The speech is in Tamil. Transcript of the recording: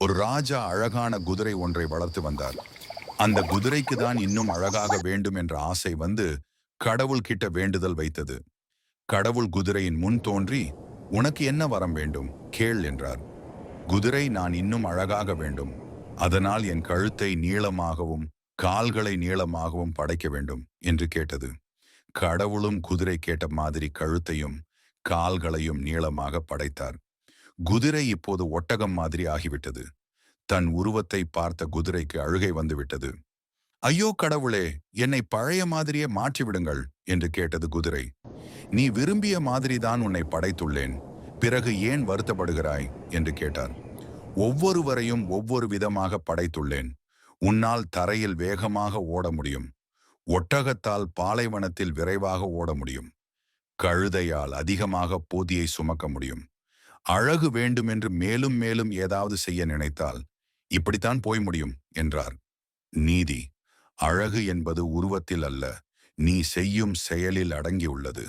ஒரு ராஜா அழகான குதிரை ஒன்றை வளர்த்து வந்தார். அந்த குதிரைக்கு தான் இன்னும் அழகாக வேண்டும் என்ற ஆசை வந்து கடவுள் கிட்ட வேண்டுதல் வைத்தது. கடவுள் குதிரையின் முன் தோன்றி, உனக்கு என்ன வரம் வேண்டும் கேள் என்றார். குதிரை, நான் இன்னும் அழகாக வேண்டும், அதனால் என் கழுத்தை நீளமாகவும் கால்களை நீளமாகவும் படைக்க வேண்டும் என்று கேட்டது. கடவுளும் குதிரை கேட்ட மாதிரி கழுத்தையும் கால்களையும் நீளமாக படைத்தார். குதிரை இப்போது ஒட்டகம் மாதிரி ஆகிவிட்டது. தன் உருவத்தை பார்த்த குதிரைக்கு அழுகை வந்துவிட்டது. ஐயோ கடவுளே, என்னை பழைய மாதிரியே மாற்றிவிடுங்கள் என்று கேட்டது குதிரை. நீ விரும்பிய மாதிரிதான் உன்னை படைத்துள்ளேன், பிறகு ஏன் வருத்தப்படுகிறாய் என்று கேட்டார். ஒவ்வொருவரையும் ஒவ்வொரு விதமாக படைத்துள்ளேன். உன்னால் தரையில் வேகமாக ஓட முடியும், ஒட்டகத்தால் பாலைவனத்தில் விரைவாக ஓட முடியும், கழுதையால் அதிகமாக போதியை சுமக்க முடியும். அழகு வேண்டுமென்று மேலும் மேலும் ஏதாவது செய்ய நினைத்தால் இப்படித்தான் போய் முடியும் என்றார். நீதி: அழகு என்பது உருவத்தில் அல்ல, நீ செய்யும் செயலில் அடங்கியுள்ளது.